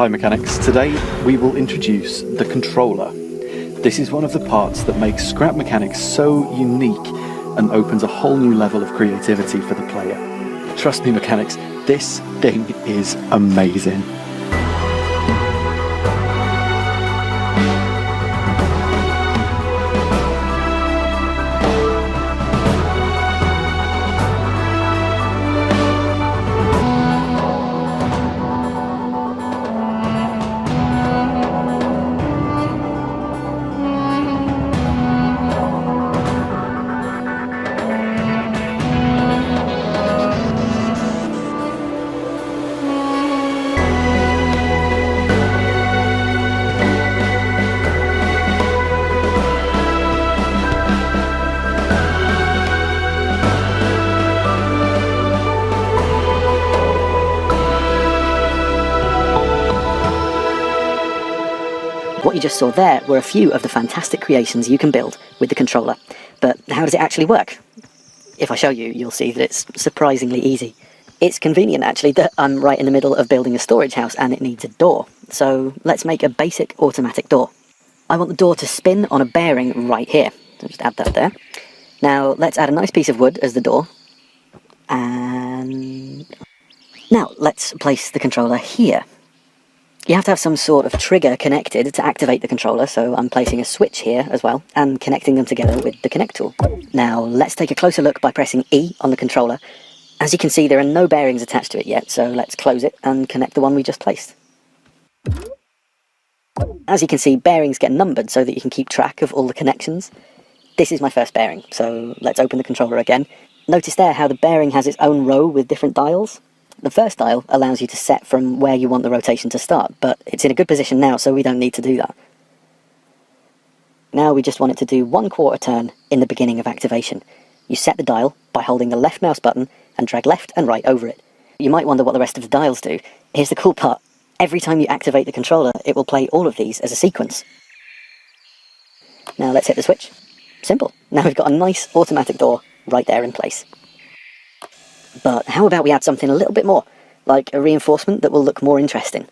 Hi mechanics, today we will introduce the controller. This is one of the parts that makes Scarp Mechanic so unique and opens a whole new level of creativity for the player. Trust me mechanics, this thing is amazing. What you just saw there were a few of the fantastic creations you can build with the controller. But how does it actually work? If I show you, you'll see that it's surprisingly easy. It's convenient actually that I'm right in the middle of building a storage house and it needs a door. So let's make a basic automatic door. I want the door to spin on a bearing right here. So just add that there. Now let's add a nice piece of wood as the door. And now let's place the controller here. You have to have some sort of trigger connected to activate the controller, so I'm placing a switch here as well, and connecting them together with the connect tool. Now, let's take a closer look by pressing E on the controller. As you can see, there are no bearings attached to it yet, so let's close it and connect the one we just placed. As you can see, bearings get numbered so that you can keep track of all the connections. This is my first bearing, so let's open the controller again. Notice there how the bearing has its own row with different dials. The first dial allows you to set from where you want the rotation to start, but it's in a good position now, so we don't need to do that. Now we just want it to do 1/4 turn in the beginning of activation. You set the dial by holding the left mouse button and drag left and right over it. You might wonder what the rest of the dials do. Here's the cool part. Every time you activate the controller, it will play all of these as a sequence. Now let's hit the switch. Simple. Now we've got a nice automatic door right there in place. But how about we add something a little bit more, like a reinforcement that will look more interesting.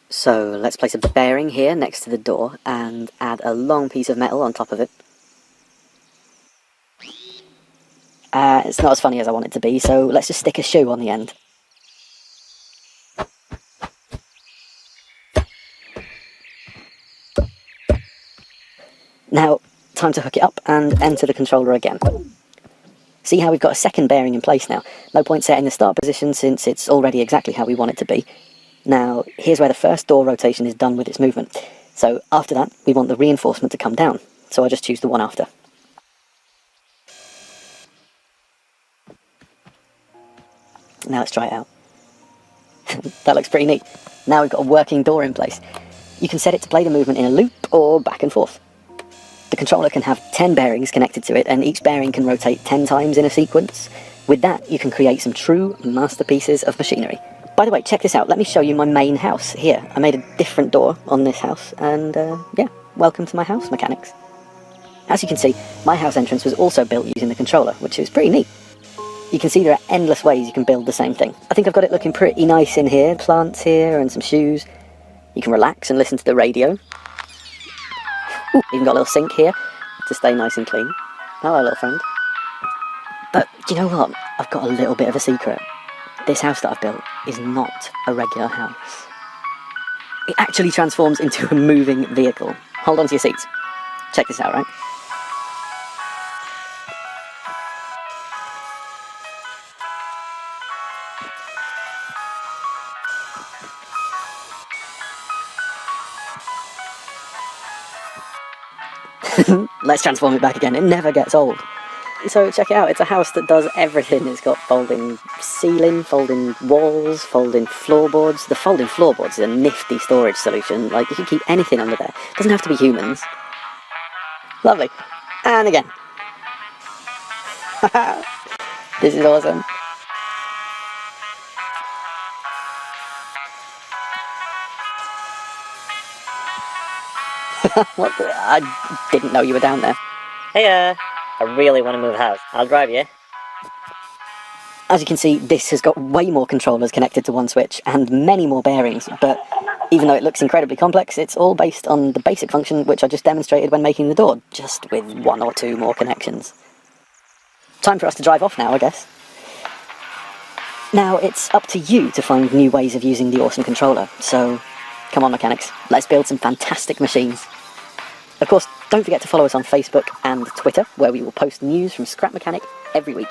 So let's place a bearing here next to the door and add a long piece of metal on top of it. It's not as funny as I want it to be, so let's just stick a shoe on the end. Now, time to hook it up and enter the controller again. See how we've got a second bearing in place now. No point setting the start position since it's already exactly how we want it to be. Now, here's where the first door rotation is done with its movement. So after that, we want the reinforcement to come down. So I just choose the one after. Now let's try it out. That looks pretty neat. Now we've got a working door in place. You can set it to play the movement in a loop or back and forth. The controller can have 10 bearings connected to it, and each bearing can rotate 10 times in a sequence. With that, you can create some true masterpieces of machinery. By the way, check this out. Let me show you my main house here. I made a different door on this house, and yeah, welcome to my house, mechanics. As you can see, my house entrance was also built using the controller, which is pretty neat. You can see there are endless ways you can build the same thing. I think I've got it looking pretty nice in here. Plants here and some shoes. You can relax and listen to the radio. Ooh, even got a little sink here to stay nice and clean. Hello, little friend. But you know what? I've got a little bit of a secret. This house that I've built is not a regular house. It actually transforms into a moving vehicle. Hold on to your seats. Check this out, right? Let's transform it back again. It never gets old. So check it out. It's a house that does everything. It's got folding ceiling, folding walls, folding floorboards. The folding floorboards is a nifty storage solution. Like, you can keep anything under there. It doesn't have to be humans. Lovely. And again. This is awesome. What the? I didn't know you were down there. Hey, I really want to move house. I'll drive you. As you can see, this has got way more controllers connected to one switch and many more bearings, but even though it looks incredibly complex, it's all based on the basic function which I just demonstrated when making the door, just with 1 or 2 more connections. Time for us to drive off now, I guess. Now, it's up to you to find new ways of using the awesome controller, so come on, mechanics, let's build some fantastic machines. Of course, don't forget to follow us on Facebook and Twitter, where we will post news from Scarp Mechanic every week.